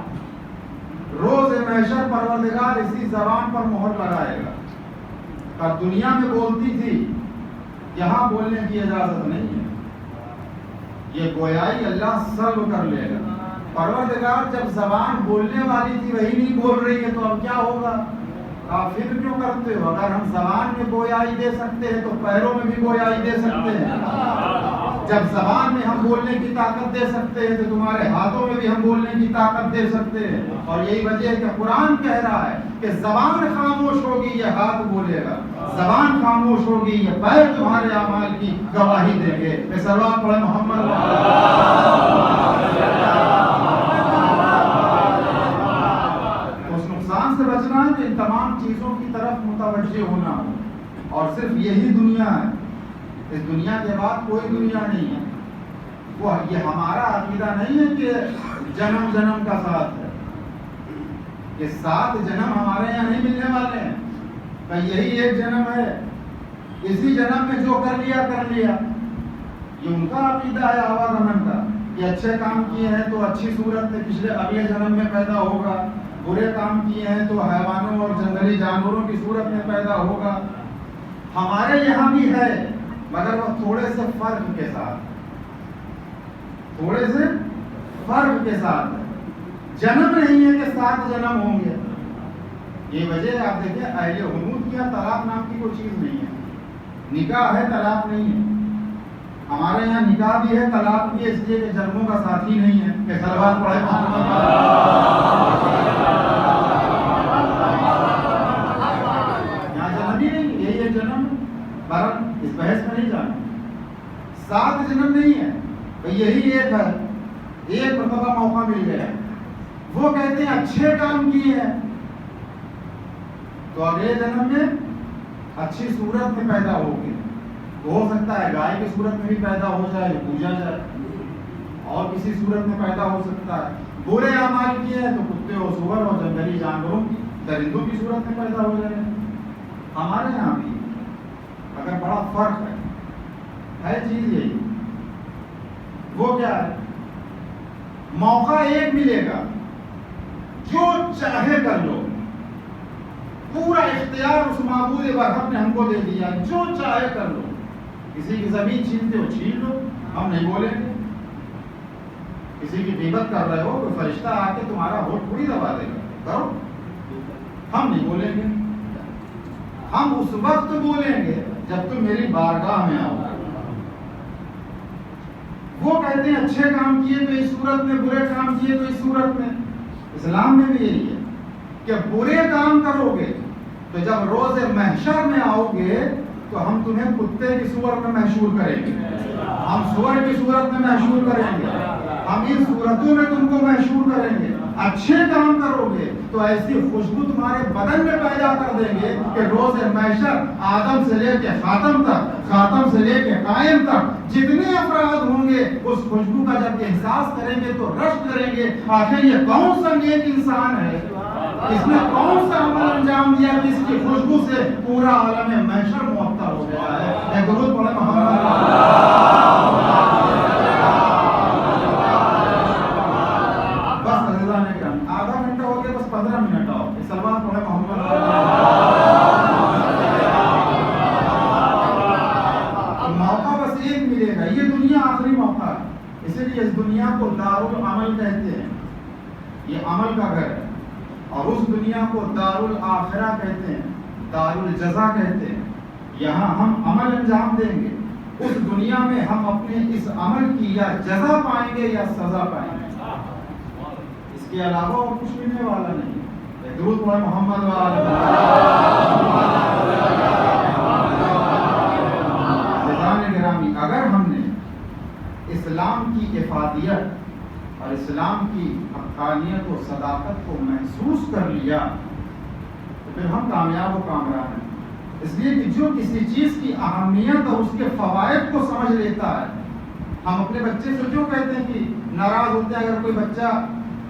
S3: روز محشر پروردگار اسی زبان پر مہر لگائے گا۔ اور دنیا میں بولتی تھی، یہاں بولنے کی اجازت نہیں ہے، یہ گویائی اللہ سلب کر لے گا۔ پروردگار جب زبان بولنے والی تھی وہی نہیں بول رہی ہے تو اب کیا ہوگا؟ آپ فکر کیوں کرتے ہو؟ اگر ہم زبان میں گویائی دے سکتے ہیں تو پیروں میں بھی گویائی دے سکتے ہیں۔ جب زبان میں ہم بولنے کی طاقت دے سکتے ہیں تو تمہارے ہاتھوں میں بھی ہم بولنے کی طاقت دے سکتے ہیں۔ اور یہی وجہ ہے کہ قرآن کہہ رہا ہے کہ زبان خاموش ہوگی یہ ہاتھ بولے گا، زبان خاموش ہوگی یہ پیر تمہارے اعمال کی گواہی دیں گے۔ صلوات پڑھیں محمد۔ اس نقصان سے بچنا ہے تو ان تمام چیزوں کی طرف متوجہ ہونا ہو، اور صرف یہی دنیا ہے، اس دنیا کے بعد کوئی دنیا نہیں ہے، وہ یہ ہمارا عقیدہ نہیں ہے کہ جنم جنم کا ساتھ ہے، کہ 7 جنم ہمارے یہاں نہیں ملنے والے ہیں، کہ یہی ایک جنم ہے، اسی جنم میں جو کر لیا کر لیا۔ یہ ان کا عقیدہ ہے آوازمن کا کہ اچھے کام کیے ہیں تو اچھی صورت میں اگلے جنم میں پیدا ہوگا، برے کام کیے ہیں تو حیوانوں اور جنگلی جانوروں کی صورت میں پیدا ہوگا۔ ہمارے یہاں بھی ہے، مگر وہ تھوڑے سے فرق کے ساتھ، تھوڑے سے فرق کے ساتھ ہے۔ جنم نہیں ہے کہ 7 جنم ہوں گے۔ یہ وجہ آپ دیکھیں اہل حنوت کی طلاق نام کی کوئی چیز نہیں ہے، نکاح ہے طلاق نہیں ہے۔ ہمارے یہاں نکاح بھی ہے طلاق بھی ہے، اس لیے کہ جنموں کا ساتھی نہیں ہے کہ سلوات پڑھے یہاں جنم ہی نہیں، یہی ایک جنم ہے، پر اس بحث میں نہیں جانا۔ 7 جنم نہیں ہے، یہی ایک ہے، ایک مرتبہ موقع مل گیا۔ وہ کہتے ہیں اچھے کام کیے ہیں تو اگلے جنم میں اچھی صورت میں پیدا ہوگی، ہو سکتا ہے گائے کی صورت میں بھی پیدا ہو جائے، پوجا جائے، اور کسی صورت میں پیدا ہو سکتا ہے۔ برے اعمال کیے ہیں تو کتے اور سور اور جنگلی جانوروں کی درندوں کی صورت میں پیدا ہو جائے۔ ہمارے یہاں بھی اگر بڑا فرق ہے چیز یہی، وہ کیا ہے؟ موقع ایک ملے گا، جو چاہے کر لو، پورا اختیار اس معبود برحق نے ہم کو دے دیا، جو چاہے کر لو۔ کسی کی زمین چھینتے ہو چھین لو، ہم نہیں بولیں گے۔ کسی کی غیبت کر رہے ہو، کوئی فرشتہ آ کے تمہارا ہوٹ پوری دبا دے گا، کرو، ہم نہیں بولیں گے۔ ہم اس وقت بولیں گے جب تم میری بارگاہ میں آؤ۔ وہ کہتے ہیں اچھے کام کیے تو اس صورت میں، برے کام کیے تو اس صورت میں۔ اسلام میں بھی یہی ہے کہ برے کام کرو گے تو جب روز محشر میں آؤ گے تو ہم تمہیں کتے کی صورت میں محشور کریں گے، ہم سور کی صورت میں محشور کریں گے، ہم ان صورتوں میں تم کو محشور کریں گے۔ اچھے کام کرو گے تو ایسی خوشبو تمہارے بدن میں پیدا کر دیں گے کہ روز محشر آدم سے لے کے خاتم تک، خاتم سے لے کے قائم تک جتنے افراد ہوں گے اس خوشبو کا جب احساس کریں گے تو رشک کریں گے، آخر یہ کون سا نیک انسان ہے، اس نے کون سا عمل انجام دیا کہ اس کی خوشبو سے پورا عالم محشر معطر ہو گیا ہے۔ ایک درود پڑھیں محمد آدھا گھنٹہ ہو گیا، بس 15 منٹ آؤ، سلوات پڑھیں محمد۔ موقع بس ایک ملے گا، یہ دنیا آخری موقع ہے، اسی لیے اس دنیا کو دارالعمل کہتے ہیں، یہ عمل کا گھر ہے، اور اس دنیا کو دارالآخرہ کہتے ہیں، دارالجزا کہتے ہیں۔ یہاں ہم عمل انجام دیں گے، اس دنیا میں ہم اپنے اس عمل کی یا جزا پائیں گے یا سزا پائیں گے، اس کے علاوہ اور کچھ ملنے والا نہیں۔ درود پڑھیں محمد گرامی، اگر ہم نے اسلام کی افادیت اور اسلام کی حقانیت و صداقت کو محسوس کر لیا تو پھر ہم کامیاب و کامران ہیں۔ اس لیے کہ جو کسی چیز کی اہمیت اور اس کے فوائد کو سمجھ لیتا ہے، ہم اپنے بچے سے کیوں کہتے ہیں کہ ناراض ہوتے ہیں اگر کوئی بچہ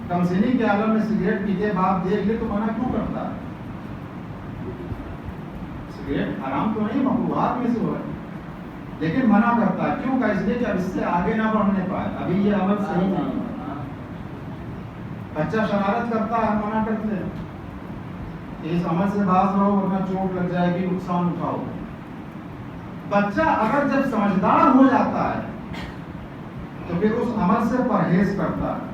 S3: کمسنی کے عالم میں سگریٹ پیتے باپ دیکھ لے تو منع کیوں کرتا ہے؟ سگریٹ حرام تو نہیں، مکروہات میں سے ہو ہے، لیکن منع کرتا ہے، کیوں؟ اس لیے کہ اب اس سے آگے نہ بڑھنے پائے، ابھی یہ عمل صحیح نہیں ہے۔ بچہ شرارت کرتا ہے، منع کرتے ہیں کہ اس عمل سے باز رہو ورنہ چوٹ لگ جائے گی، نقصان اٹھاؤ۔ بچہ اگر جب سمجھدار ہو جاتا ہے تو پھر اس عمل سے پرہیز کرتا ہے۔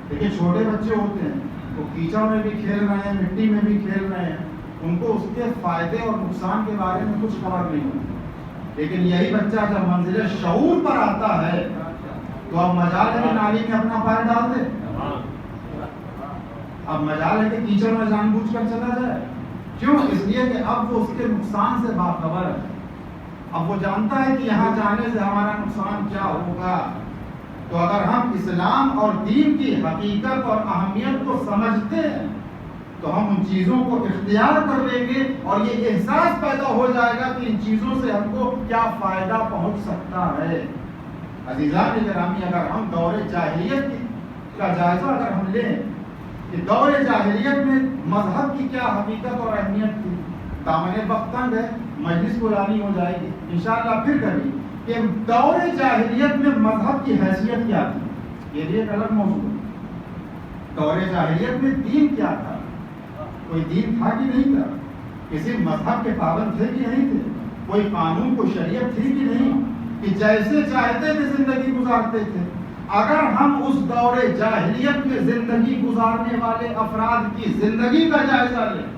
S3: لیکن چھوٹے بچے ہوتے ہیں، وہ کیچڑ میں بھی کھیل رہے ہیں، مٹی میں بھی کھیل رہے ہیں، ان کو اس کے فائدے اور نقصان کے بارے میں کچھ خبر نہیں ہوتی۔ لیکن یہی بچہ جب منزل شعور پر آتا ہے تو اب مجال ہے کہ نالی میں اپنا پیر ڈال دے، اب مجال ہے کہ کیچڑ میں جان بوجھ کر چلا جائے۔ کیوں؟ اس لیے کہ اب وہ اس کے نقصان سے باخبر ہے، اب وہ جانتا ہے کہ یہاں جانے سے ہمارا نقصان کیا ہوگا۔ تو اگر ہم اسلام اور دین کی حقیقت اور اہمیت کو سمجھتے ہیں تو ہم ان چیزوں کو اختیار کر لیں گے اور یہ احساس پیدا ہو جائے گا کہ ان چیزوں سے ہم کو کیا فائدہ پہنچ سکتا ہے۔ عزیزان گرامی، اگر ہم دور جاہلیت کا جائزہ اگر ہم لیں کہ دور جاہلیت میں مذہب کی کیا حقیقت اور اہمیت تھی، دامن وقت تنگ ہے، مجلس پرانی ہو جائے گی انشاءاللہ پھر کبھی، کہ دور جاہلیت میں مذہب کی حیثیت کیا تھی، یہ بھی ایک الگ موضوع ہے۔ دور جاہلیت میں دین کیا تھا، کوئی دین تھا کہ نہیں تھا، کسی مذہب کے پابند تھے کہ نہیں تھے، کوئی قانون کو شریعت تھی کہ نہیں، کہ جیسے چاہتے تھے زندگی گزارتے تھے۔ اگر ہم اس دور جاہلیت میں زندگی گزارنے والے افراد کی زندگی کا جائزہ لیں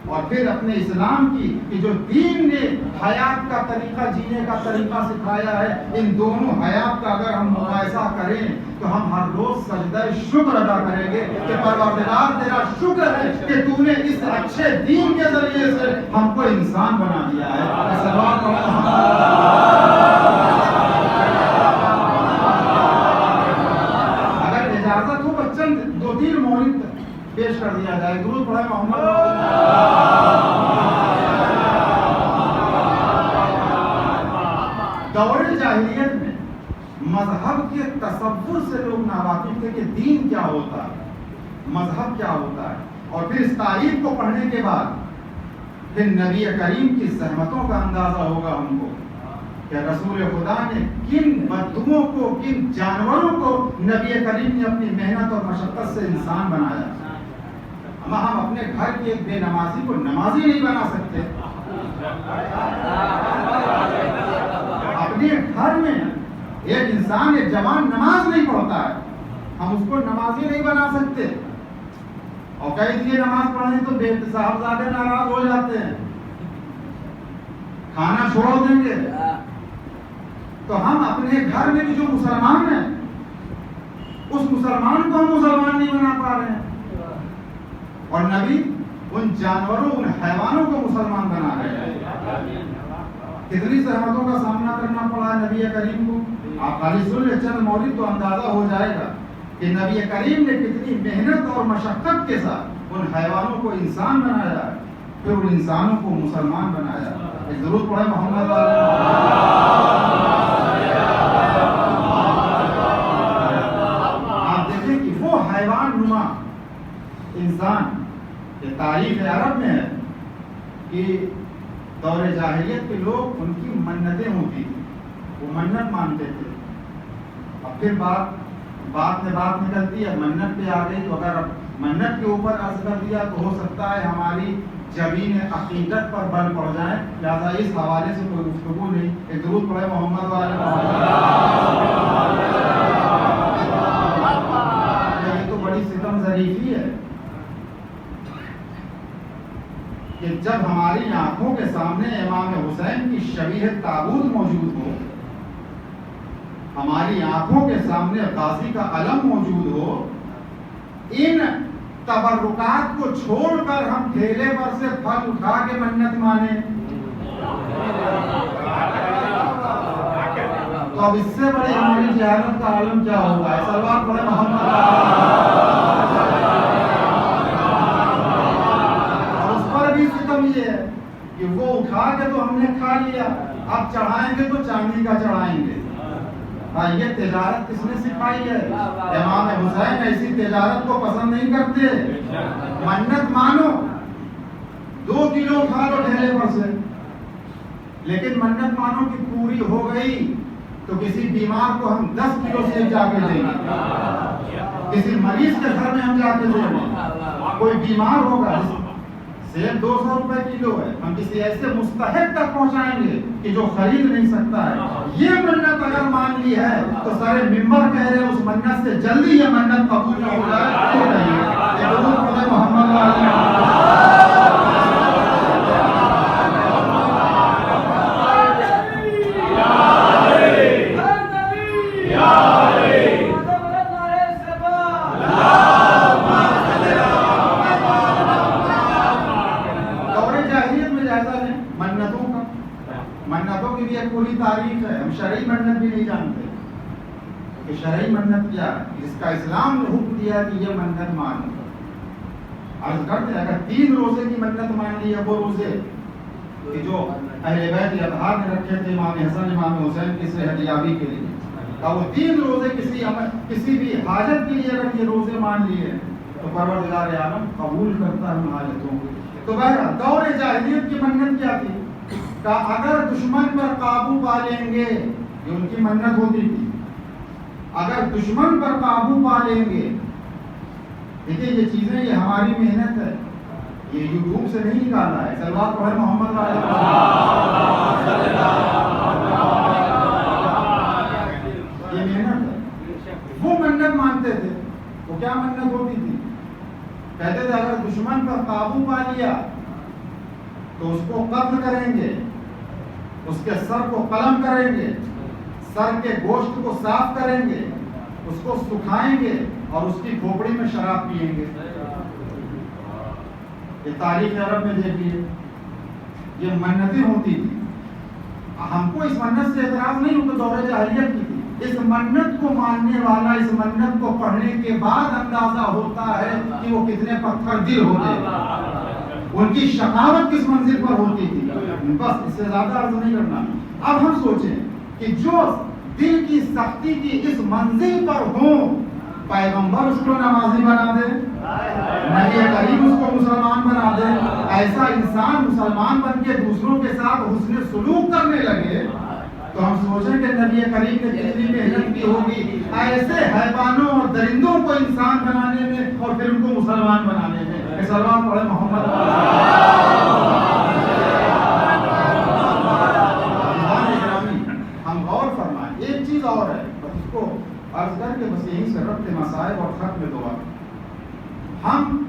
S3: اور پھر اپنے اسلام کی کہ جو دین نے حیات کا طریقہ جینے کا طریقہ سکھایا ہے، ان دونوں حیات کا اگر ہم مقایسہ کریں تو ہم ہر روز سجدہ شکر ادا کریں گے کہ پروردگار تیرا شکر ہے کہ تو نے اس اچھے دین کے ذریعے سے ہم کو انسان بنا دیا ہے۔ اگر اجازت ہو تو چند دو تین مولد پیش کر دیا جائے۔ درود پڑھیں محمد۔ دور جاہلیت میں مذہب کے تصور سے لوگ ناواقف تھے کہ دین کیا ہوتا ہے، مذہب کیا ہوتا ہے، اور پھر اس تاریخ کو پڑھنے کے بعد پھر نبی کریم کی زحمتوں کا اندازہ ہوگا ہم کو کہ رسول خدا نے کن بدوؤں کو، کن جانوروں کو نبی کریم نے اپنی محنت اور مشقت سے انسان بنایا۔ اما ہم اپنے گھر کے ایک بے نمازی کو نمازی نہیں بنا سکتے، اپنے گھر میں ایک انسان، ایک جوان نماز نہیں پڑھتا ہے، ہم اس کو نمازی نہیں بنا سکتے، اور کئی دیے نماز پڑھنے تو بے صاحبزادے ناراض ہو جاتے ہیں، کھانا چھوڑ دیں گے۔ تو ہم اپنے گھر میں بھی جو مسلمان ہیں اس مسلمان کو ہم مسلمان نہیں بنا پا رہے ہیں، اور نبی ان جانوروں، ان حیوانوں کو مسلمان بنا رہے ہیں۔ کتنی زحمتوں کا سامنا کرنا پڑا نبی کریم کو، آپ خالی سن لیں چند مولد تو اندازہ ہو جائے گا کہ نبی کریم نے کتنی محنت اور مشقت کے ساتھ ان حیوانوں کو انسان بنایا، پھر ان انسانوں کو مسلمان بنایا۔ ضرور پڑھیں محمد۔ آپ دیکھیں کہ وہ حیوان نما انسان، یہ تاریخ عرب میں ہے کہ دور جاہلیت کے لوگ، ان کی منتیں ہوتی تھیں، وہ منت مانتے تھے، اب پھر بات میں بات نکلتی ہے، منت پہ آ گئی، تو اگر منت کے اوپر عرض کر دیا تو ہو سکتا ہے ہماری جبین عقیدت پر بل پڑ جائے، لہٰذا اس حوالے سے کوئی گفتگو نہیں۔ ایک درود پڑھے محمد والے محمد۔ یہ تو بڑی ستم ظریفی ہے کہ جب ہماری آنکھوں کے سامنے امام حسین کی شبیہ تابوت موجود ہو، ہماری آنکھوں کے سامنے غازی کا علم موجود ہو، ان تبرکات کو چھوڑ کر ہم ٹھیلے پر سے پھل اٹھا کے منت مانے، تو اب اس سے بڑی ہماری جہالت کا عالم کیا ہوگا؟ سلوات پڑھیں محمد۔ اور اس پر بھی ستم یہ ہے کہ وہ اٹھا کے تو ہم نے کھا لیا، اب چڑھائیں گے تو چاندی کا چڑھائیں گے۔ یہ تجارت کس نے سکھائی ہے؟ امام حسین ایسی تجارت کو پسند نہیں کرتے۔ منت مانو 2 کلو کھا لو ٹھیلے پر سے، لیکن منت مانو کہ پوری ہو گئی تو کسی بیمار کو ہم 10 کلو سیب جا کے دیں گے، کسی مریض کے گھر میں ہم جا کے دیں گے، کوئی بیمار ہوگا، سیب 200 روپے کلو ہے، ہم کسی ایسے مستحق تک پہنچائیں گے کہ جو خرید نہیں سکتا ہے۔ یہ منت اگر مان لی ہے تو سارے ممبر کہہ رہے ہیں اس منت سے جلدی یہ منت قبول نہ ہو جائے تو نہیں۔ محمد منتوں کی بھی ایک پوری تاریخ ہے، ہم شرعی منت بھی نہیں جانتے کہ شرعی منت کیا ہے، جس کا اسلام نے حکم دیا کہ یہ منت مانو۔ عرض کرتے ہیں اگر 3 روزے کی منت مان لی ہے، وہ روزے کہ جو اہل بیت اطہار نے رکھے تھے امام حسن امام حسین کی صحت یابی کے لیے، وہ 3 روزے کسی بھی حاجت کے لیے اگر یہ روزے مان لیے تو پروردگار عالم قبول کرتا ہے ان حاجتوں کو۔ تو بہرحال دور جاہلیت کی منت کیا تھی کہ اگر دشمن پر قابو پا لیں گے، یہ ان کی منت ہوتی تھی، اگر دشمن پر قابو پا لیں گے۔ دیکھیے یہ چیزیں یہ ہماری محنت ہے، یہ یوٹیوب سے نہیں نکالا ہے، صلوات پڑھیں محمد علیہ یہ محنت ہے۔ وہ منت مانتے تھے، وہ کیا منت ہوتی تھی؟ کہتے تھے اگر دشمن پر قابو پا لیا تو اس کو قتل کریں گے، اس کے سر کو قلم کریں گے، سر کے گوشت کو صاف کریں گے، اس کو سکھائیں گے اور اس کی کھوپڑی میں شراب پئیں گے۔ یہ تاریخ عرب میں دیکھیے، یہ منتیں ہوتی تھی۔ ہم کو اس منت سے اعتراض نہیں ہوتا، دور جاہلیت کی تھی۔ اس منت کو ماننے والا اس منت کو پڑھنے کے بعد اندازہ ہوتا ہے کہ وہ کتنے پتھر دل ہوتے، ان کی شقاوت کس منزل پر ہوتی تھی۔ بس اس سے زیادہ عرض نہیں کرنا۔ اب ہم سوچیں کہ جو دل کی سختی کی اس منزل پر ہوں، پیغمبر اس کو نمازی بنا دے، نبی کریم اس کو مسلمان بنا دے، ایسا انسان مسلمان بن کے دوسروں کے ساتھ حسن سلوک کرنے لگے، تو ہم سوچیں کہ نبی کریم نے کتنی محنت کی ہوگی ایسے حیوانوں اور درندوں کو انسان بنانے میں اور پھر ان کو مسلمان بنانے میں۔ صلوات پڑھیں محمد ہم غور فرمائیں۔ ایک چیز اور ہے، اس کو عرض کر کے بس یہیں سے ربط مصائب اور ختم دعا۔ ہم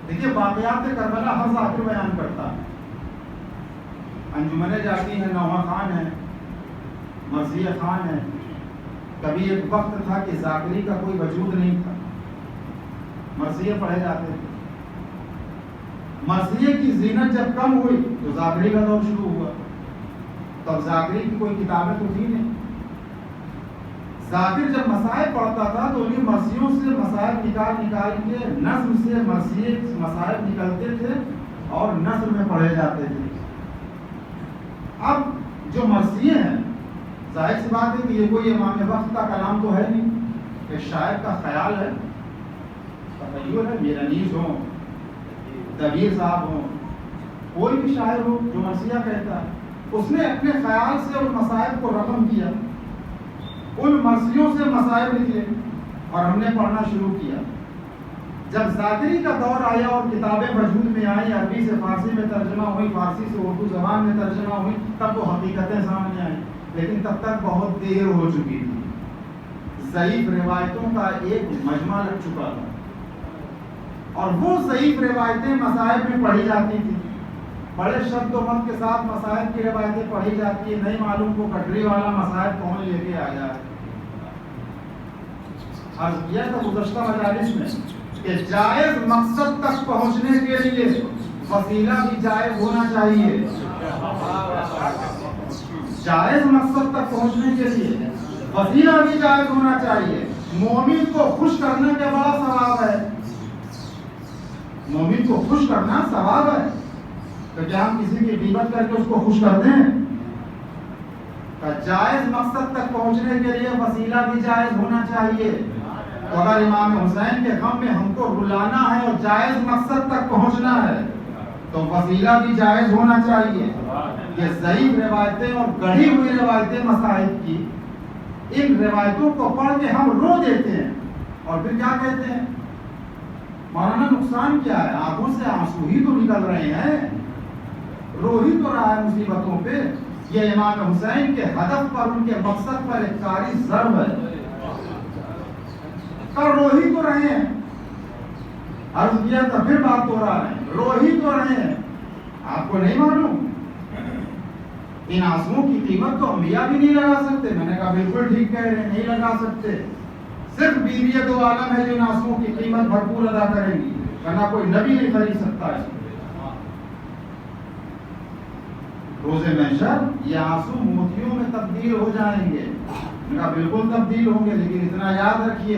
S3: دیکھیے واقعات کربلا ہر ذاکر بیان کرتا ہے، انجمنیں جاتی ہیں، نوحہ خان ہے، مرثیہ خان ہے۔ کبھی ایک وقت تھا کہ ذاکری کا کوئی وجود نہیں تھا، مرثیہ پڑھے جاتے تھے۔ مرثیہ کی زینت جب کم ہوئی تو ذاکری کا دور شروع ہوا۔ تب ذاکری کی کوئی کتابیں تو تھی نہیں۔ ذاکر جب مصائب پڑھتا تھا تو انہیں مرثیوں سے مصائب نکال کے نظم سے مرثیے مصائب نکلتے تھے اور نظم میں پڑھے جاتے تھے۔ اب جو مرثیے ہیں، ظاہر سی بات ہے کہ یہ کوئی امام وقت کا کلام تو ہے نہیں، کہ شاعر کا خیال ہے، تخیل ہے، میرانیز ہوں، دبیر صاحب ہوں، کوئی بھی شاعر ہو جو مرثیہ کہتا ہے، اس نے اپنے خیال سے ان مصائب کو رقم کیا، ان مرثیوں سے مصائب نکلے اور ہم نے پڑھنا شروع کیا۔ جب ذاکری کا دور آیا اور کتابیں وجود میں آئیں، عربی سے فارسی میں ترجمہ ہوئی، فارسی سے اردو زبان میں ترجمہ ہوئی، تب وہ حقیقتیں سامنے آئیں، لیکن تب تک بہت دیر ہو چکی تھی۔ ضعیف روایتوں کا ایک مجمع لگ چکا تھا اور وہ ضعیف روایتیں مصائب میں پڑھی جاتی تھیں، بڑے شد و مت کے ساتھ مصائب کی روایتیں پڑھی جاتی ہیں، نہیں معلوم کو کٹری والا مصائب کون لے کے آیا ہے۔ عرض کیا تھا گزشتہ مجالس میں کہ جائز مقصد تک پہنچنے کے لیے وسیلہ بھی جائز ہونا چاہیے۔ جائز مقصد تک پہنچنے کے لیے وسیلہ بھی جائز ہونا چاہیے۔ مومن کو خوش کرنا کیا بڑا ثواب ہے، مومن کو خوش کرنا ثواب ہے، تو کیا ہم کسی کی غیبت کر کے اس کو خوش کر دیں؟ جائز مقصد تک پہنچنے کے لیے وسیلہ بھی جائز ہونا چاہیے۔ تو اگر امام حسین کے غم میں ہم کو رلانا ہے اور جائز مقصد تک پہنچنا ہے تو وسیلہ بھی جائز ہونا چاہیے۔ یہ ضعیف روایتیں اور گڑھی ہوئی روایتیں مصائب کی، ان روایتوں کو پڑھ کے ہم رو دیتے ہیں اور پھر کیا کہتے ہیں؟ مولانا نقصان کیا ہے؟ آنکھوں سے آنسو ہی تو نکل رہے ہیں، رو ہی تو رہا ہے مصیبتوں پہ۔ یہ امام حسین کے ہدف پر، ان کے مقصد پر ایک کاری ضرب ہے، رو ہی تو رہے ہیں۔ عرض کیا تھا پھر بات تو رہا ہے، رو ہی تو رہے ہیں۔ آپ کو نہیں معلوم؟ ان آنسوؤں کی قیمت تو انبیاء بھی نہیں لگا سکتے۔ میں نے کہا بالکل ٹھیک کہہ رہے ہیں، نہیں لگا سکتے۔ صرف بیوی دو عالم ہے جو ان آنسوؤں کی قیمت بھرپور ادا کریں گی، ورنہ کوئی نبی نہیں خرید سکتا ہے۔ روز محشر یہ آنسو موتیوں میں تبدیل ہو جائیں گے۔ بالکل تبدیل ہوں گے، لیکن اتنا یاد رکھیے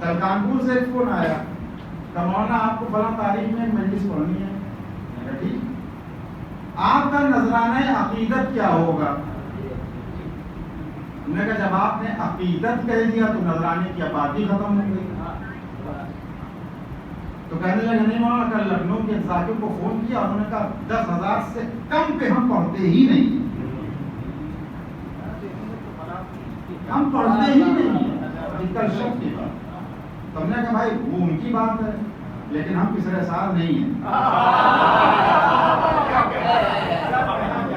S3: کل کانپور سے ایک فون آیا کہ مولانا آپ کو فلاں تاریخ میں ایک مجلس پڑھنی ہے. میں کہا ٹھیک. آپ کا نذرانہ عقیدت کیا ہوگا؟ میں نے کہا جب آپ نے عقیدت کہہ دیا تو نذرانے کی بات ہی ختم ہو گئی. تو کہنے لگے نہیں مولانا, کل لکھنؤ کے ذاکر کو فون کیا, انہوں نے کہا 10,000 سے کم پہ ہم پڑھتے ہی نہیں, ہم پڑھتے ہی نہیں. کل شک کی بات. تو ہم نے کہا بھائی وہ ان کی بات ہے لیکن ہم کسرے ساز نہیں ہیں,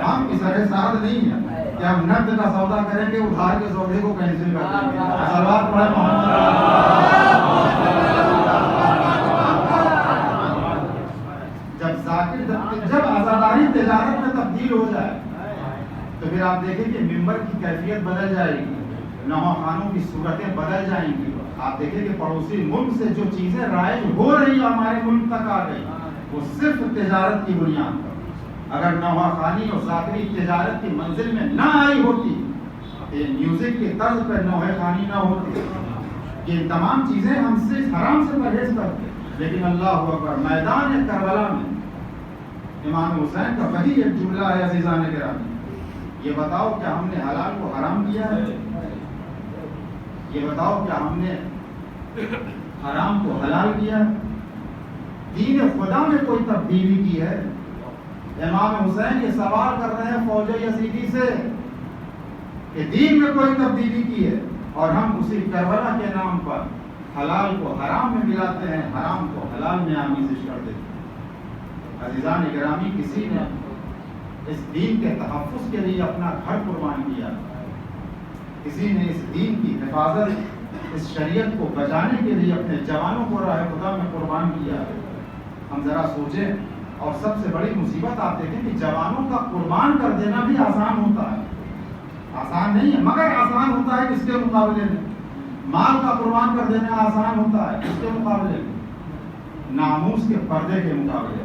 S3: ہم کسرے ساز نہیں ہیں کہ ہم نقد کا سودا کریں گے, ادھار کے سودے کو کینسل کر دیں گے. صلوات پڑھیں محمد. جب آزاداری تجارت میں تبدیل ہو جائے تو پھر آپ دیکھیں کہ ممبر کی کیفیت بدل جائے گی, نواں خانوں کی صورتیں بدل جائیں گی. آپ دیکھیں کہ پڑوسی ملک سے جو چیزیں رائج ہو رہی ہمارے ملک تک آ گئی وہ صرف تجارت کی بنیاد پر. اگر نواں خانی اور ذاکری تجارت کی منزل میں نہ آئی ہوتی, یہ میوزک کے طرز پر نوحہ خانی نہ ہوتی, یہ تمام چیزیں ہم سے حرام سے پرہیز کرتے. لیکن اللہ اکبر, میدان کربلا میں امام حسین کا وہی ایک جملہ ہے عزیزان گرامی, یہ بتاؤ کیا ہم نے حلال کو حرام کیا ہے؟ یہ بتاؤ کیا ہم نے حرام کو حلال کیا ہے؟ دین خدا میں کوئی تبدیلی کی ہے؟ امام حسین یہ سوال کر رہے ہیں فوج یزیدی سے کہ دین میں کوئی تبدیلی کی ہے, اور ہم اسی کربلا کے نام پر حلال کو حرام میں ملاتے ہیں, حرام کو حلال میں آمیزش کر دیتے ہیں. عزیزان گرامی, کسی نے اس دین کے تحفظ کے لیے اپنا گھر قربان کیا, کسی نے اس دین کی حفاظت, اس شریعت کو بچانے کے لیے اپنے جوانوں کو راہ خدا میں قربان کیا. ہم ذرا سوچیں, اور سب سے بڑی مصیبت آپ دیکھیں کہ جوانوں کا قربان کر دینا بھی آسان ہوتا ہے, آسان نہیں ہے مگر آسان ہوتا ہے کس کے مقابلے میں؟ مال کا قربان کر دینا آسان ہوتا ہے کس کے مقابلے میں؟ ناموس کے پردے کے مقابلے.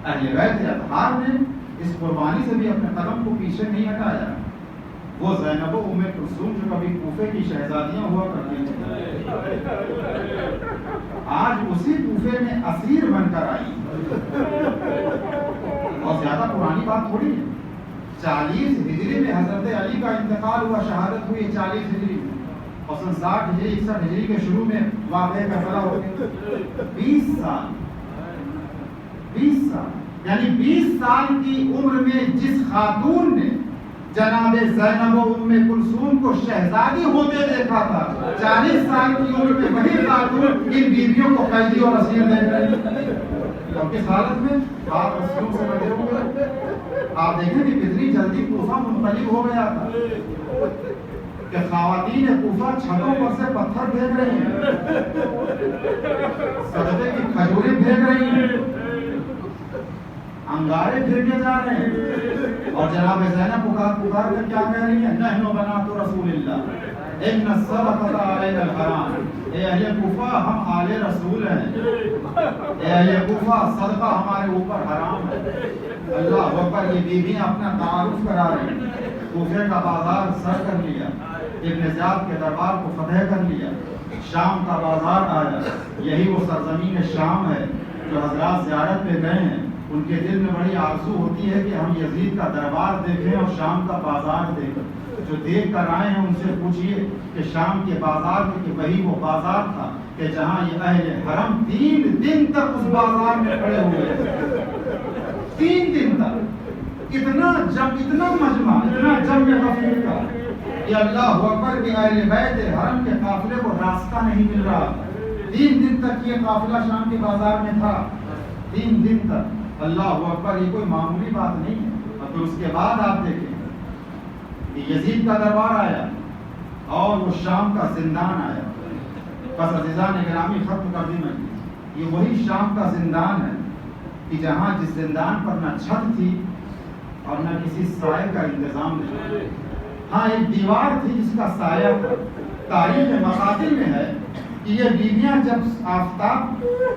S3: اہل بیت اطہار نے اس قربانی سے بھی اپنے قدم کو پیچھے نہیں ہٹایا. وہ زینب و ام کلثوم جو کبھی کوفے کی شہزادیاں ہوا کرتی تھیں, آج اسی کوفے میں اسیر بن کر آئی. اور زیادہ پرانی بات تھوڑی ہے, 40 ہجری میں حضرت علی کا انتقال ہوا, شہادت ہوئی 40 ہجری میں, اور 60 ہجری 61 ہجری کے شروع میں واقعہ کربلا ہو گیا. 20 سال یعنی 20 سال کی عمر میں جس خاتون نے جناب زینب و ام کلثوم کو شہزادی ہوتے دیکھا تھا, 40 سال کی عمر میں وہی خاتون ان بیویوں کو قیدی اور اسیر دیکھ رہی ہے. اور کس حالت میں؟ ہاتھ رسیوں سے بندھے ہوئے. آپ دیکھیں کہ کتنی جلدی کوفہ منقلب ہو گیا تھا کہ خواتین کوفہ چھتوں پر سے پتھر پھینک رہی ہیں, صدقے کی کھجوریں پھینک رہی ہیں, انگارے پھینکے جا رہے ہیں, اور جناب زینب پکار کر کیا کہہ رہی ہیں؟ نحن بنات رسول اللہ ان الصدقۃ علینا الحرام. اے اہل کوفہ, ہم آل رسول ہیں, اے اہل کوفہ, صدقہ ہمارے اوپر حرام ہے. اللہ اکبر. یہ بیویاں اپنا تعارف کرا رہی ہیں. کوفے کا بازار سر کر لیا, ابن زیاد کے دربار کو فتح کر لیا, شام کا بازار آیا. یہی وہ سرزمین شام ہے جو حضرات زیارت پہ گئے ہیں, ان کے دل میں بڑی آرزو ہوتی ہے کہ ہم یزید کا دربار دیکھیں اور شام کا بازار دیکھیں. جو دیکھ کر آئے ہیں ان سے پوچھئے کہ شام کے بازار میں, کہ وہی وہ بازار تھا کہ جہاں یہ اہل حرم 3 دن تک اس بازار میں کھڑے ہوئے تھے. 3 دن تک اتنا مجمع, اتنا جمع غفیر تھا کہ اللہ اکبر کہ اہل بیت حرم کے قافلے کو راستہ نہیں مل رہا. 3 دن تک یہ قافلہ شام کے بازار میں تھا. 3 دن تک. اللہ اکبر. یہ کوئی معمولی بات نہیں ہے. اور پھر اس کے بعد آپ دیکھیں کہ یزید کا دربار آیا اور وہ شام کا زندان آیا. بس عزیزان گرامی, ختم کر دی میں. یہ وہی شام کا زندان ہے کہ جہاں جس زندان پر نہ چھت تھی اور نہ کسی سائے کا انتظام نہیں. ہاں ایک دیوار تھی جس کا سایہ تھا. تاریخ مقاتل میں ہے کہ یہ بیویاں جب آفتاب